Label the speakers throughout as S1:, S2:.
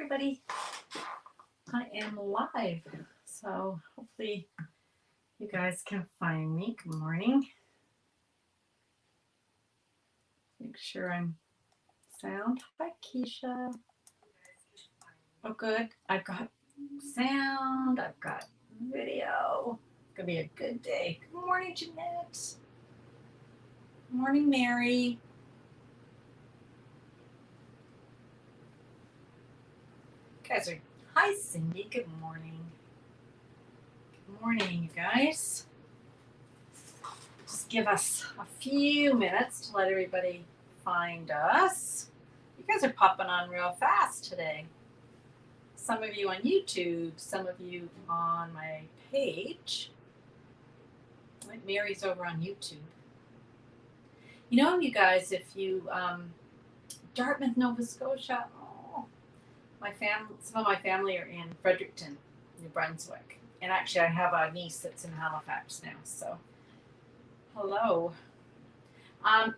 S1: everybody. I am live, so hopefully you guys can find me. Good morning. Make sure I'm sound. Hi, Keisha. Oh, good. I've got sound. I've got video. It's going to be a good day. Good morning, Jeanette. Good morning, Mary. Guys are. Hi, Cindy. Good morning. Good morning, you guys. Just give us a few minutes to let everybody find us. You guys are popping on real fast today. Some of you on YouTube, some of you on my page. Like Mary's over on YouTube. You know, you guys, if you Dartmouth, Nova Scotia. Oh, some of my family are in Fredericton, New Brunswick, and actually, I have a niece that's in Halifax now. So, hello.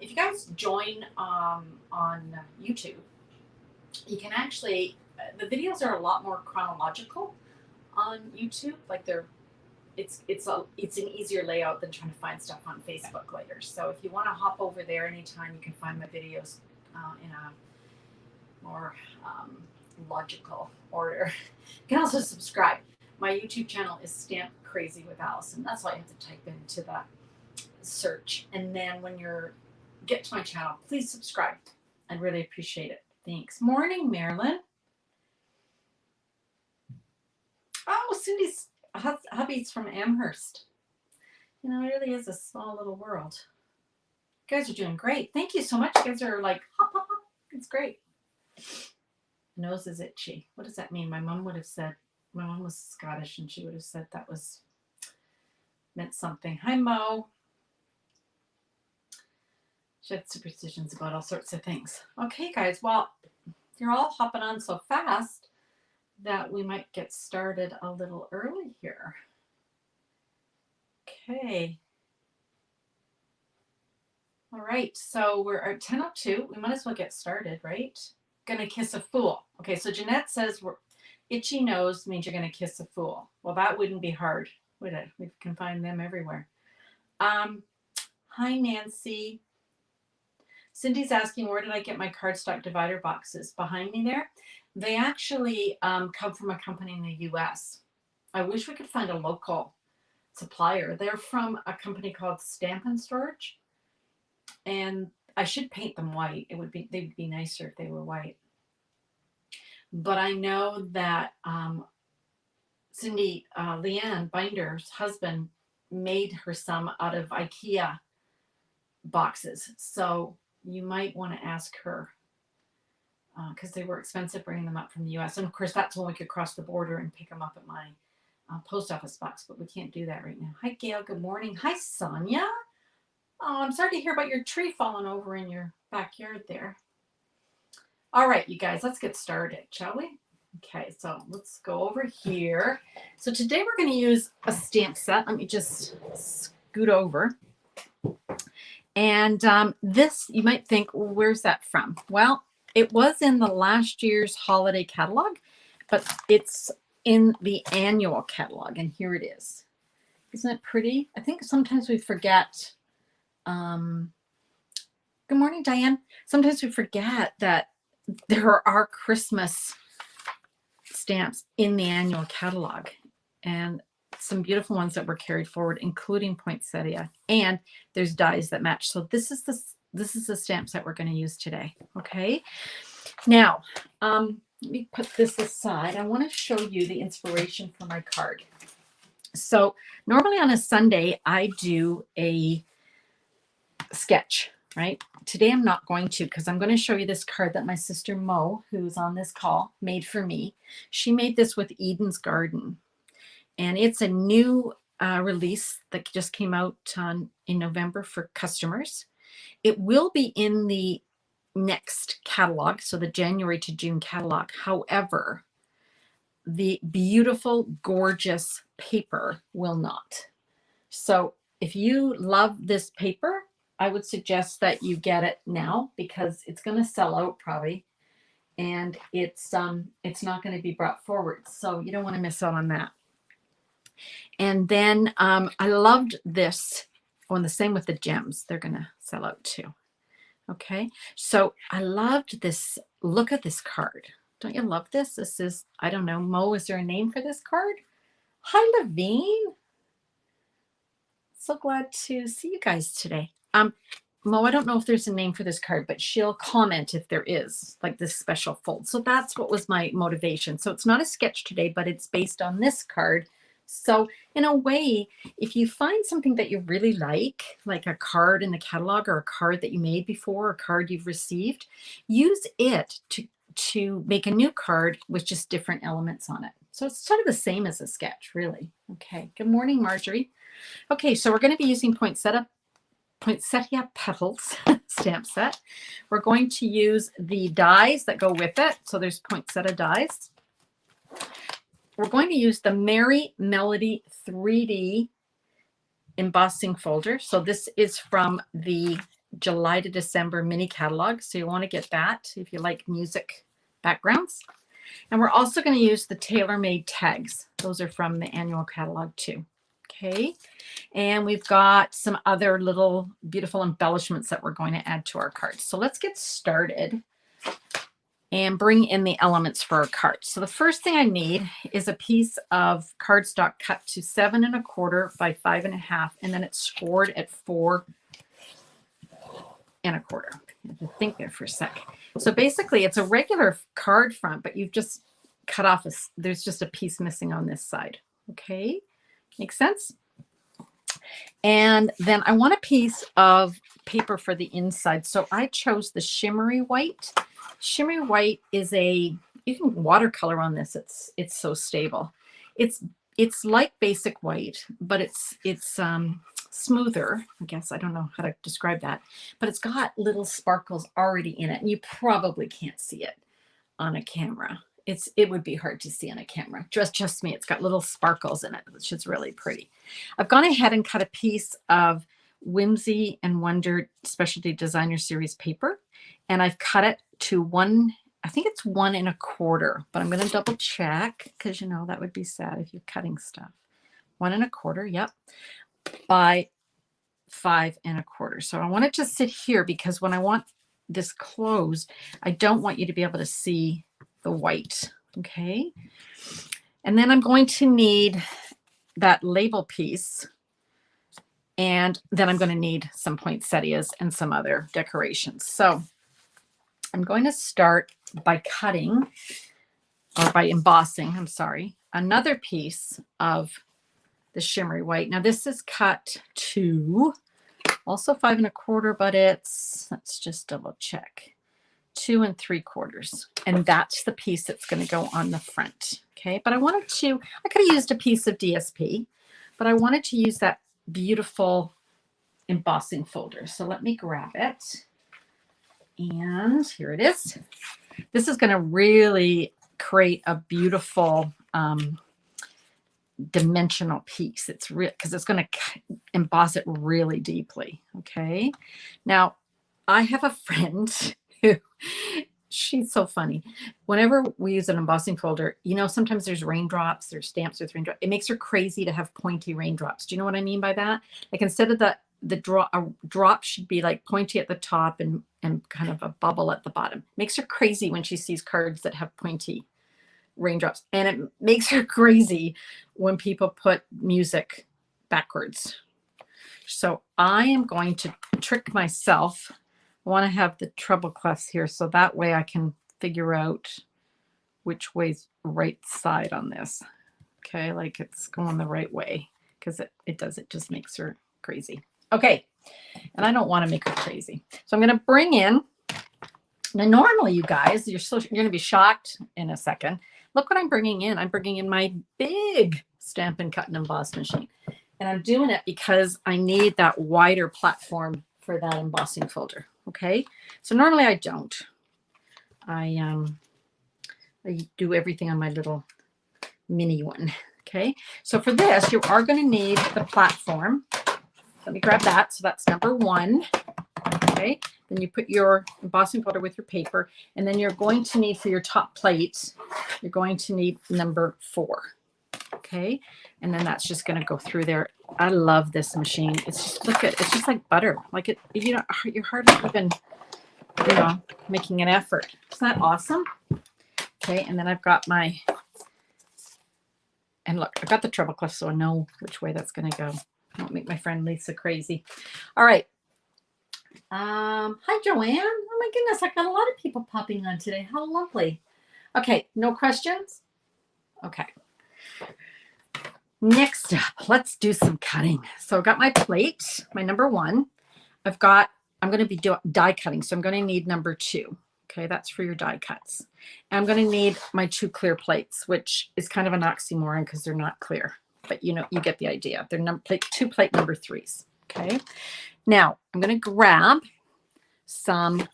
S1: If you guys join on YouTube, you can actually. The videos are a lot more chronological on YouTube. Like it's an easier layout than trying to find stuff on Facebook later. So if you want to hop over there anytime, you can find my videos in a more logical order. You can also subscribe. My YouTube channel is Stamp Crazy with Allison. That's all you have to type into the search. And then when you get to my channel, please subscribe. I'd really appreciate it. Thanks. Morning, Marilyn. Oh, Cindy's hubby's from Amherst. You know, it really is a small little world. You guys are doing great. Thank you so much. You guys are like, hop, hop, hop. It's great. Nose is itchy. What does that mean? My mom was Scottish and she would have said that meant something. Hi, Mo. She had superstitions about all sorts of things. Okay, guys. Well, you're all hopping on so fast that we might get started a little early here. Okay. All right, so we're at 10:02. We might as well get started, right? Gonna kiss a fool. Okay, so Jeanette says itchy nose means you're gonna kiss a fool. Well, that wouldn't be hard, would it? We can find them everywhere. Hi, Nancy. Cindy's asking, where did I get my cardstock divider boxes? Behind me there. They actually come from a company in the US. I wish we could find a local supplier. They're from a company called Stamp and Storage. And I should paint them white. They would be nicer if they were white. But I know that Cindy, Leanne Binder's husband, made her some out of IKEA boxes. So you might want to ask her because they were expensive bringing them up from the US. And of course, that's when we could cross the border and pick them up at my post office box, but we can't do that right now. Hi, Gail. Good morning. Hi, Sonia. Oh, I'm sorry to hear about your tree falling over in your backyard there. All right, you guys, let's get started, shall we? Okay, so let's go over here. So today we're going to use a stamp set. Let me just scoot over. And this, you might think, where's that from? Well, it was in the last year's holiday catalog, but it's in the annual catalog, and here it is. Isn't it pretty? I think sometimes we forget. Good morning, Diane. Sometimes we forget that there are Christmas stamps in the annual catalog, and some beautiful ones that were carried forward, including poinsettia, and there's dies that match. So this is the stamp set we're going to use today. Okay. Now, let me put this aside. I want to show you the inspiration for my card. So normally on a Sunday, I do a sketch, right? Today I'm not going to, because I'm going to show you this card that my sister Mo, who's on this call, made for me. She made this with Eden's Garden. And it's a new release that just came out in November for customers. It will be in the next catalog, so the January to June catalog. However, the beautiful, gorgeous paper will not. So if you love this paper, I would suggest that you get it now because it's going to sell out probably and it's not going to be brought forward. So you don't want to miss out on that. And then I loved this one, the same with the gems. They're going to sell out too. Okay, so I loved this. Look at this card. Don't you love this? This is, I don't know, Mo, is there a name for this card? Hi, Levine. So glad to see you guys today. Mo, I don't know if there's a name for this card, but she'll comment if there is, like this special fold. So that's what was my motivation. So it's not a sketch today, but it's based on this card. So in a way, if you find something that you really like a card in the catalog or a card that you made before, a card you've received, use it to make a new card with just different elements on it. So it's sort of the same as a sketch, really. Okay, good morning, Marjorie. Okay, so we're going to be using Poinsettia Petals stamp set. We're going to use the dies that go with it. So there's poinsettia dies. We're going to use the Merry Melody 3D embossing folder. So this is from the July to December mini catalog. So you want to get that if you like music backgrounds. And we're also going to use the tailor-made tags. Those are from the annual catalog too. Okay. And we've got some other little beautiful embellishments that we're going to add to our cards. So let's get started and bring in the elements for our cards. So the first thing I need is a piece of cardstock cut to 7 1/4 by 5 1/2, and then it's scored at 4 1/4. I have to think there for a sec. So basically it's a regular card front, but you've just cut off, there's just a piece missing on this side. Okay, makes sense? And then I want a piece of paper for the inside. So I chose the shimmery white. Shimmery white is you can watercolor on this. It's so stable. It's like basic white, but it's smoother. I guess I don't know how to describe that, but it's got little sparkles already in it, and you probably can't see it on a camera. It would be hard to see on a camera. Trust me, it's got little sparkles in it, which is really pretty. I've gone ahead and cut a piece of Whimsy and Wonder Specialty Designer Series paper, and I've cut it to 1, I think it's 1 1/4, but I'm going to double check because, you know, that would be sad if you're cutting stuff. 1 1/4, yep, by 5 1/4. So I want it to sit here because when I want this closed, I don't want you to be able to see the white. Okay. And then I'm going to need that label piece. And then I'm going to need some poinsettias and some other decorations. So I'm going to start by cutting, or by embossing, I'm sorry, another piece of the shimmery white. Now this is cut to also 5 1/4, but let's just double check, 2 3/4. And that's the piece that's going to go on the front. Okay. But I could have used a piece of DSP, but I wanted to use that beautiful embossing folder. So let me grab it. And here it is. This is going to really create a beautiful dimensional piece. It's real because it's going to emboss it really deeply. Okay. Now I have a friend who, she's so funny. Whenever we use an embossing folder, you know, sometimes there's raindrops, there's stamps with raindrops. It makes her crazy to have pointy raindrops. Do you know what I mean by that? Like instead of a drop should be like pointy at the top and kind of a bubble at the bottom. Makes her crazy when she sees cards that have pointy raindrops. And it makes her crazy when people put music backwards. So I am going to trick myself. I want to have the treble clefs here so that way I can figure out which way's right side on this. Okay, like it's going the right way because it just makes her crazy. Okay, and I don't want to make her crazy. So I'm going to bring in, now normally you guys, you're going to be shocked in a second. Look what I'm bringing in. I'm bringing in my big Stampin' Cut and Emboss machine. And I'm doing it because I need that wider platform for that embossing folder. Okay, so normally I don't. I do everything on my little mini one. Okay, so for this, you are going to need the platform. Let me grab that. So that's number 1. Okay, then you put your embossing powder with your paper, and then you're going to need for your top plate, you're going to need number 4. Okay, and then that's just going to go through there. I love this machine. It's just, look at, it's just like butter. Like it, you know, you're hardly even, you know, making an effort. Isn't that awesome? Okay, and then I've got my, and look, I've got the treble clef, so I know which way that's going to go. I won't make my friend Lisa crazy. All right. Hi, Joanne. Oh my goodness, I've got a lot of people popping on today. How lovely. Okay, no questions? Okay. Next up, let's do some cutting. So I've got my plate, my number 1. I'm going to be die cutting, so I'm going to need number 2. Okay, that's for your die cuts. And I'm going to need my 2 clear plates, which is kind of an oxymoron because they're not clear. But you know, you get the idea. They're 2 plate number 3s. Okay. Now I'm going to grab some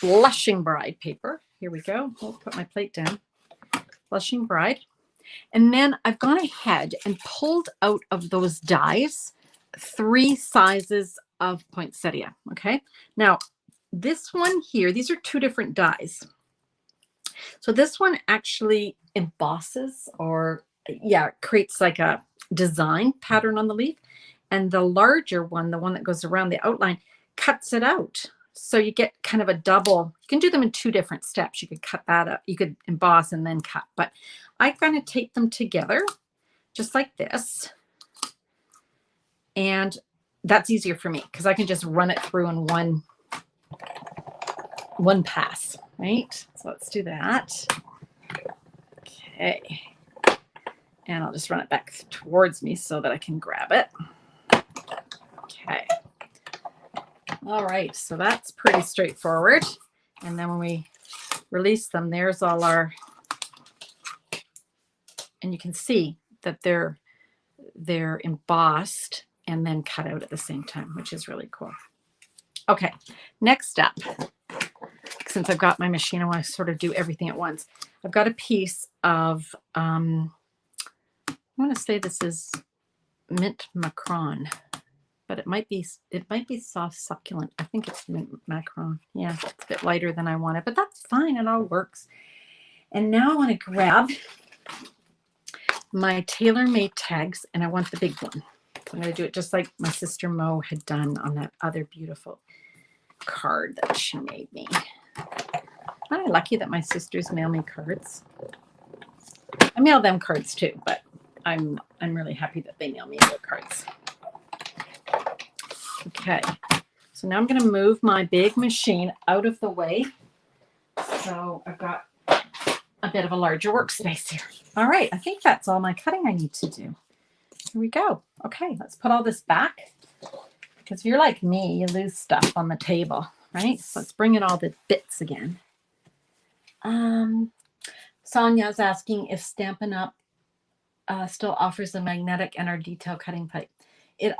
S1: Blushing Bride paper. Here we go. I'll put my plate down. Blushing Bride. And then I've gone ahead and pulled out of those dies 3 sizes of poinsettia. Okay. Now this one here, these are 2 different dies. So this one actually embosses or creates like a design pattern on the leaf. And the larger one, the one that goes around the outline, cuts it out. So you get kind of a double. You can do them in 2 different steps. You could cut that up. You could emboss and then cut. But I'm going to take them together just like this. And that's easier for me because I can just run it through in one pass, right? So let's do that. Okay. And I'll just run it back towards me so that I can grab it. Okay. All right, so that's pretty straightforward. And then when we release them, there's all our, and you can see that they're embossed and then cut out at the same time, which is really cool. Okay, next up, since I've got my machine, I want to sort of do everything at once. I've got a piece of, I want to say this is mint macron. But it might be soft succulent. I think it's mint macaron. Yeah, it's a bit lighter than I wanted, but that's fine. It all works. And now I want to grab my tailor-made tags, and I want the big one. So I'm going to do it just like my sister Mo had done on that other beautiful card that she made me. I'm lucky that my sisters mail me cards. I mail them cards too, but I'm really happy that they mail me their cards. Okay, so now I'm going to move my big machine out of the way. So I've got a bit of a larger workspace here. All right, I think that's all my cutting I need to do. Here we go. Okay, let's put all this back. Because if you're like me, you lose stuff on the table, right? So let's bring in all the bits again. Sonia's asking if Stampin' Up! Still offers a magnetic and our detail cutting plate. It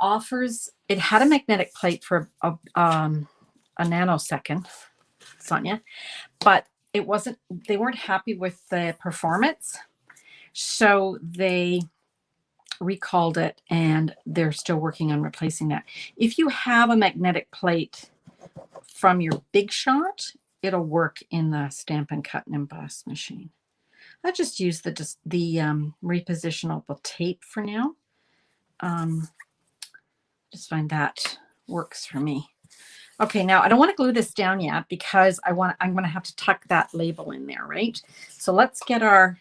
S1: had a magnetic plate for a nanosecond, Sonia, but they weren't happy with the performance. So they recalled it and they're still working on replacing that. If you have a magnetic plate from your Big Shot, it'll work in the Stampin' Cut and Emboss machine. I just use the repositionable tape for now. Just find that works for me. Okay, now I don't want to glue this down yet because I'm going to have to tuck that label in there, right? So let's get our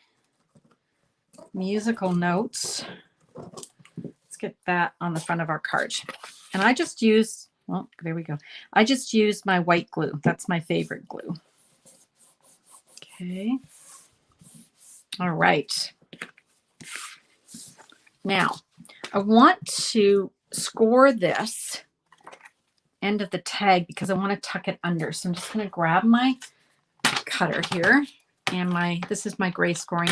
S1: musical notes. Let's get that on the front of our card. And I just use, well, there we go. I just use my white glue. That's my favorite glue. Okay. All right. Now, I want to score this end of the tag because I want to tuck it under. So I'm just going to grab my cutter here and this is my gray scoring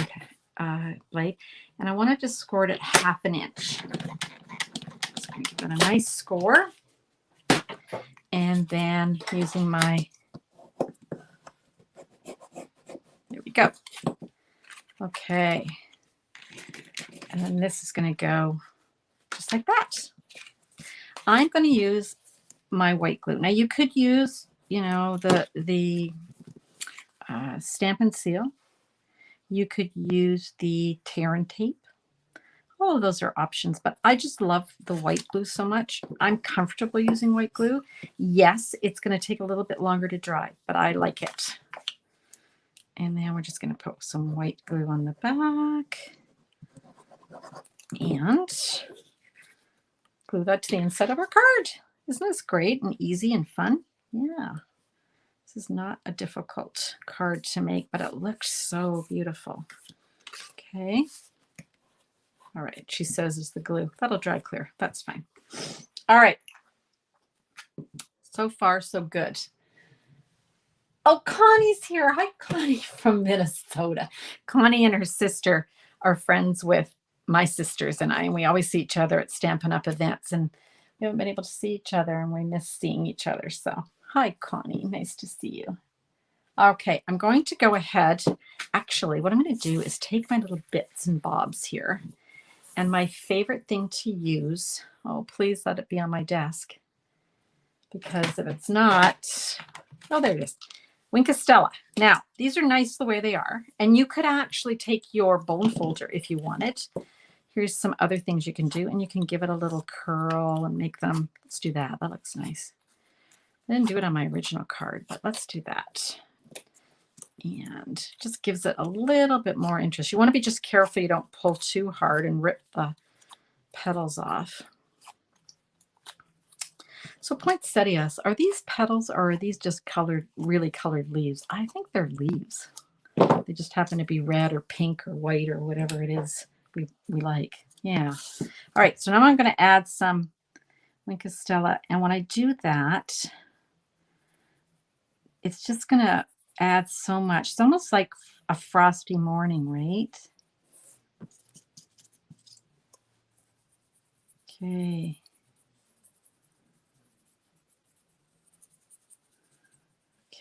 S1: blade, and I want to just score it at 1/2 inch. So I'm going to give it a nice score, and then using my, there we go. Okay, and then this is going to go just like that. I'm going to use my white glue. Now you could use, you know, the Stamp and Seal. You could use the tear and tape. All of those are options, but I just love the white glue so much. I'm comfortable using white glue. Yes, it's going to take a little bit longer to dry, but I like it. And then we're just going to put some white glue on the back and glue that to the inside of our card. Isn't this great and easy and fun? Yeah. This is not a difficult card to make, but it looks so beautiful. Okay. All right. She says it's the glue. That'll dry clear. That's fine. All right. So far, so good. Oh, Connie's here. Hi, Connie from Minnesota. Connie and her sister are friends with my sisters and I, and we always see each other at Stampin' Up! Events, and we haven't been able to see each other, and we miss seeing each other. So, hi, Connie. Nice to see you. Okay, I'm going to go ahead. Actually, what I'm going to do is take my little bits and bobs here, and my favorite thing to use, oh, please let it be on my desk, because if it's not, oh, there it is. Stella. Now, these are nice the way they are, and you could actually take your bone folder if you wanted. Here's some other things you can do, and you can give it a little curl and make them, let's do that. That looks nice. I didn't do it on my original card, but let's do that. And just gives it a little bit more interest. You want to be just careful you don't pull too hard and rip the petals off. So poinsettias, are these petals or are these just colored, really colored leaves? I think they're leaves. They just happen to be red or pink or white or whatever it is we like. Yeah. All right, so now I'm going to add some Stella. And when I do that, it's just going to add so much. It's almost like a frosty morning, right? Okay.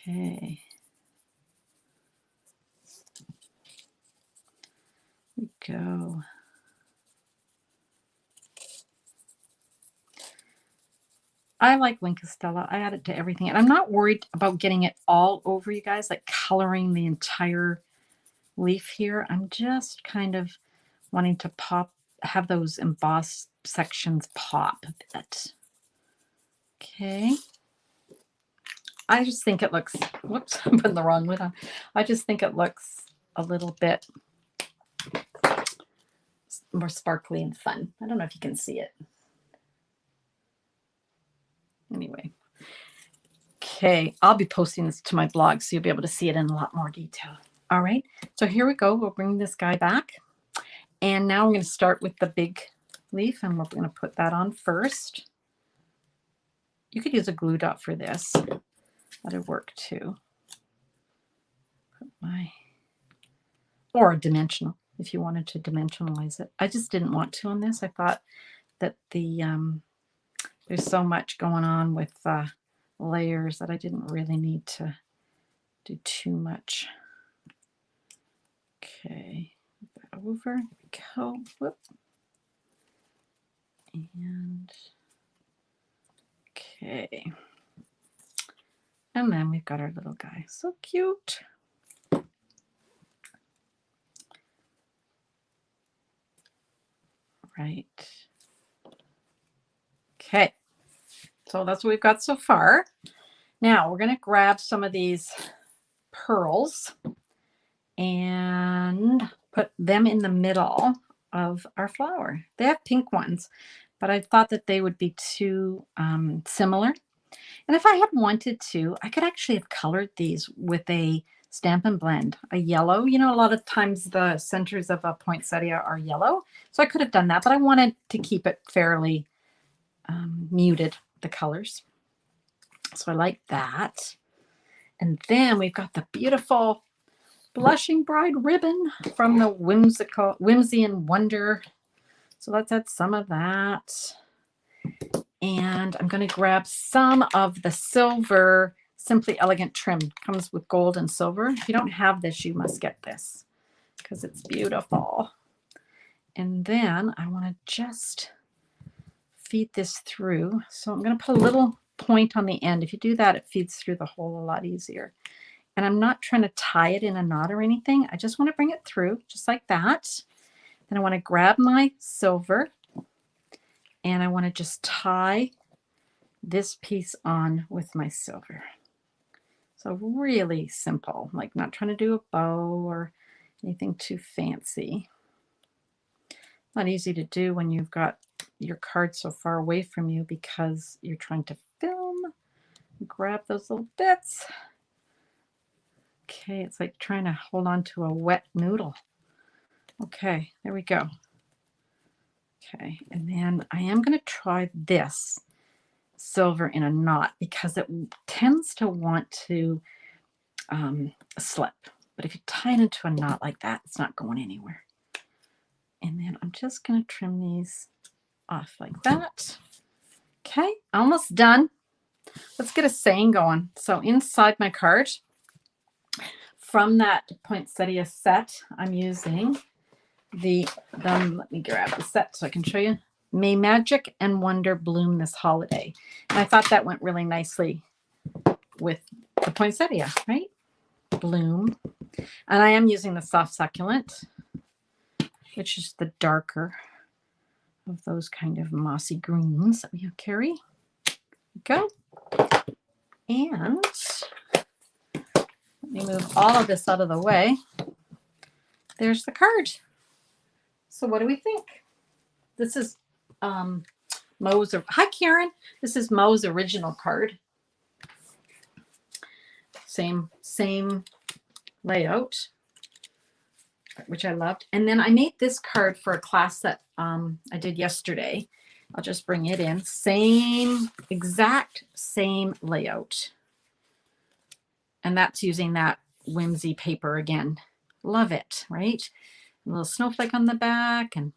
S1: Okay. Here we go. I like Stella. I add it to everything. And I'm not worried about getting it all over, you guys, like coloring the entire leaf here. I'm just kind of wanting to have those embossed sections pop a bit. Okay. I just think it looks, whoops, I'm putting the wrong lid on. I just think it looks a little bit more sparkly and fun. I don't know if you can see it. Anyway. Okay, I'll be posting this to my blog so you'll be able to see it in a lot more detail. All right, so here we go. We'll bring this guy back. And now I'm going to start with the big leaf, and we're going to put that on first. You could use a glue dot for this. That'd work too. Or a dimensional if you wanted to dimensionalize it. I just didn't want to on this. I thought that there's so much going on with layers that I didn't really need to do too much. Okay, move that over. Here we go. Whoop. And okay. And then we've got our little guy. So cute. Right. Okay. So that's what we've got so far. Now we're going to grab some of these pearls and put them in the middle of our flower. They have pink ones, but I thought that they would be too similar. And if I had wanted to, I could actually have colored these with a Stampin' Blend, a yellow. You know, a lot of times the centers of a poinsettia are yellow. So I could have done that, but I wanted to keep it fairly muted, the colors. So I like that. And then we've got the beautiful Blushing Bride ribbon from the Whimsy and Wonder. So let's add some of that. And I'm going to grab some of the silver Simply Elegant trim. Comes with gold and silver. If you don't have this, you must get this because it's beautiful. And then I want to just feed this through. So I'm going to put a little point on the end. If you do that, it feeds through the hole a lot easier. And I'm not trying to tie it in a knot or anything. I just want to bring it through just like that. Then I want to grab my silver and I want to just tie this piece on with my silver. So really simple, like not trying to do a bow or anything too fancy. Not easy to do when you've got your card so far away from you because you're trying to film. Grab those little bits. Okay, it's like trying to hold on to a wet noodle. Okay, there we go. Okay, and then I am going to try this silver in a knot because it tends to want to slip. But if you tie it into a knot like that, it's not going anywhere. And then I'm just going to trim these off like that. Okay, almost done. Let's get a saying going. So inside my card, from that poinsettia set, I'm using let me grab the set so I can show you. May magic and wonder bloom this holiday. And I thought that went really nicely with the poinsettia, right? Bloom. And I am using the soft succulent, which is the darker of those kind of mossy greens that we carry. Go. And let me move all of this out of the way. There's the card. So what do we think? This is Mo's. Hi, Karen. This is Mo's original card. Same layout, which I loved. And then I made this card for a class that I did yesterday. I'll just bring it in. Exact same layout. And that's using that whimsy paper again. Love it, right? A little snowflake on the back. And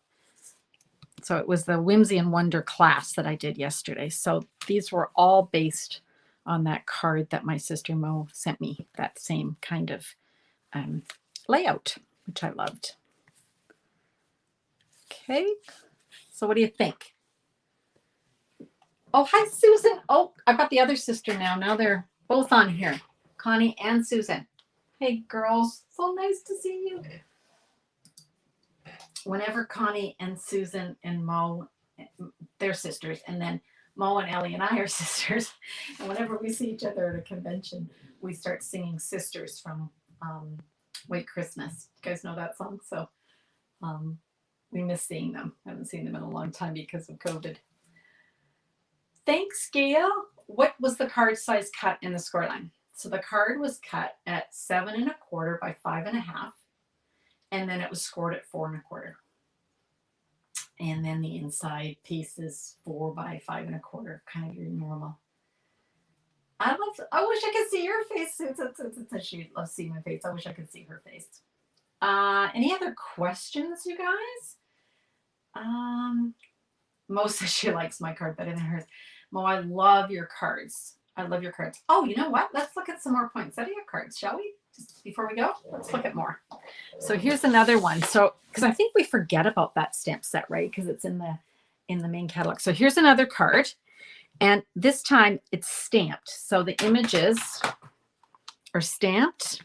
S1: so it was the Whimsy and Wonder class that I did yesterday. So these were all based on that card that my sister Mo sent me, that same kind of layout, which I loved. Okay, so what do you think? Oh, hi, Susan. Oh, I've got the other sister now. Now they're both on here, Connie and Susan. Hey, girls, so nice to see you. Whenever Connie and Susan and Mo, they're sisters, and then Mo and Ellie and I are sisters. And whenever we see each other at a convention, we start singing Sisters from White Christmas. You guys know that song? So we miss seeing them. I haven't seen them in a long time because of COVID. Thanks, Gail. What was the card size cut in the score line? So the card was cut at 7 1/4 by 5 1/2. And then it was scored at 4 1/4. And then the inside piece is 4 by 5 1/4, kind of your normal. I wish I could see your face. She loves seeing my face. I wish I could see her face. Any other questions, you guys? Mo says she likes my card better than hers. Mo, I love your cards. I love your cards. Oh, you know what? Let's look at some more poinsettia cards, shall we? Just before we go, let's look at more. So here's another one. So, because I think we forget about that stamp set, right? Because it's in the main catalog. So here's another card. And this time it's stamped. So the images are stamped.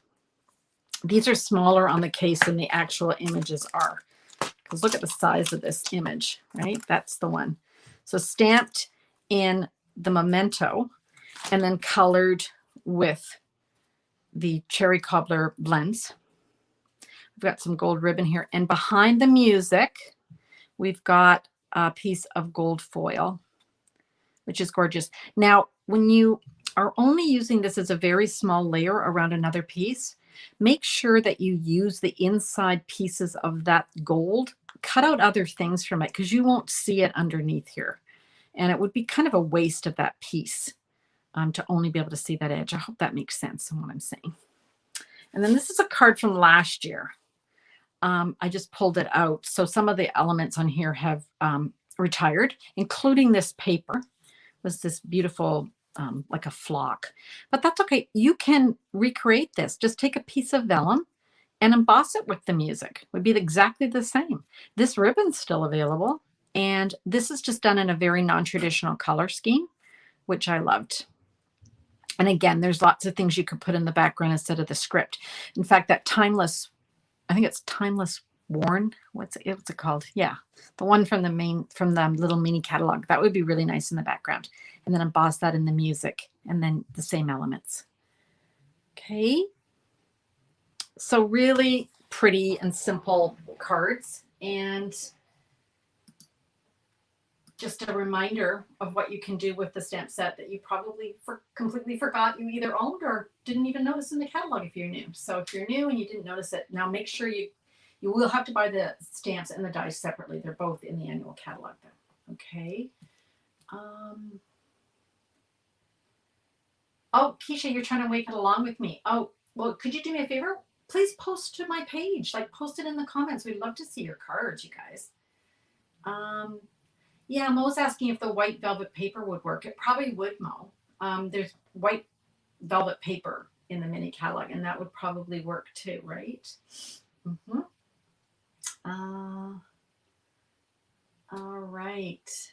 S1: These are smaller on the case than the actual images are. Because look at the size of this image, right? That's the one. So stamped in the memento and then colored with the cherry cobbler blends. We've got some gold ribbon here. And behind the music, we've got a piece of gold foil, which is gorgeous. Now, when you are only using this as a very small layer around another piece, make sure that you use the inside pieces of that gold. Cut out other things from it because you won't see it underneath here. And it would be kind of a waste of that piece to only be able to see that edge. I hope that makes sense in what I'm saying. And then this is a card from last year. I just pulled it out. So some of the elements on here have retired, including this paper. It was this beautiful, like a flock. But that's okay. You can recreate this. Just take a piece of vellum and emboss it with the music. It would be exactly the same. This ribbon's still available. And this is just done in a very non-traditional color scheme. which I loved. And again, there's lots of things you could put in the background instead of the script. In fact, that timeless, I think it's Timeless Worn. What's it called? Yeah, the one from the little mini catalog. That would be really nice in the background. And then emboss that in the music, and then the same elements. Okay. So really pretty and simple cards, and just a reminder of what you can do with the stamp set that you probably completely forgot you either owned or didn't even notice in the catalog if you're new. So if you're new and you didn't notice it, now make sure you will have to buy the stamps and the dies separately. They're both in the annual catalog though. Okay. Oh, Keisha, you're trying to wake it along with me. Oh, well, could you do me a favor? Please post to my page. Like, post it in the comments. We'd love to see your cards, you guys. Yeah, Mo's asking if the white velvet paper would work. It probably would, Mo. There's white velvet paper in the mini catalog, and that would probably work too, right? Mm-hmm. All right.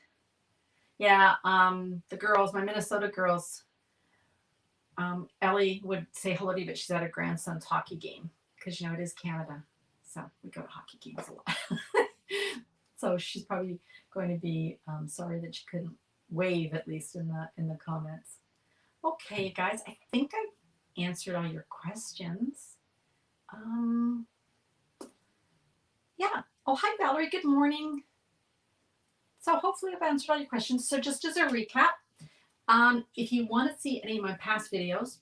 S1: Yeah, the girls, my Minnesota girls, Ellie would say hello to you, but she's at her grandson's hockey game because, you know, it is Canada. So we go to hockey games a lot. So she's probably going to be sorry that she couldn't wave, at least in the comments. Okay, guys, I think I've answered all your questions. Yeah. Oh, hi, Valerie. Good morning. So hopefully I've answered all your questions. So just as a recap, if you want to see any of my past videos,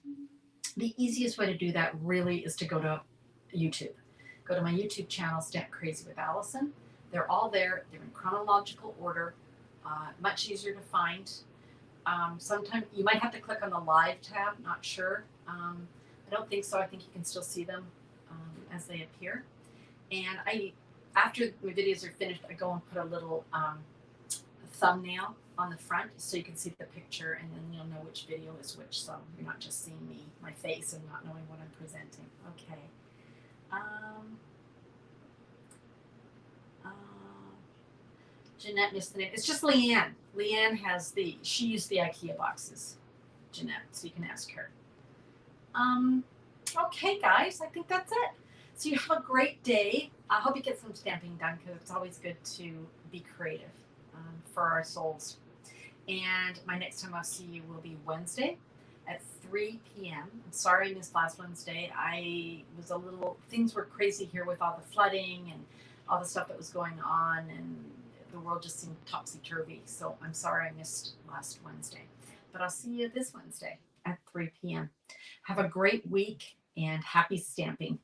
S1: the easiest way to do that really is to go to YouTube. Go to my YouTube channel, Stamp Crazy with Allison. They're all there. They're in chronological order. Much easier to find. Sometimes you might have to click on the live tab. Not sure. I don't think so. I think you can still see them as they appear. And after my videos are finished, I go and put a little thumbnail on the front so you can see the picture, and then you'll know which video is which, so you're not just seeing my face and not knowing what I'm presenting. Okay. Jeanette missed the name. It's just Leanne. Leanne she used the IKEA boxes, Jeanette, so you can ask her. Okay, guys, I think that's it. So you have a great day. I hope you get some stamping done, because it's always good to be creative for our souls. And my next time I'll see you will be Wednesday at 3 p.m. I'm sorry I missed last Wednesday. Things were crazy here with all the flooding and all the stuff that was going on, and the world just seemed topsy-turvy. So I'm sorry I missed last Wednesday. But I'll see you this Wednesday at 3 p.m. Have a great week and happy stamping.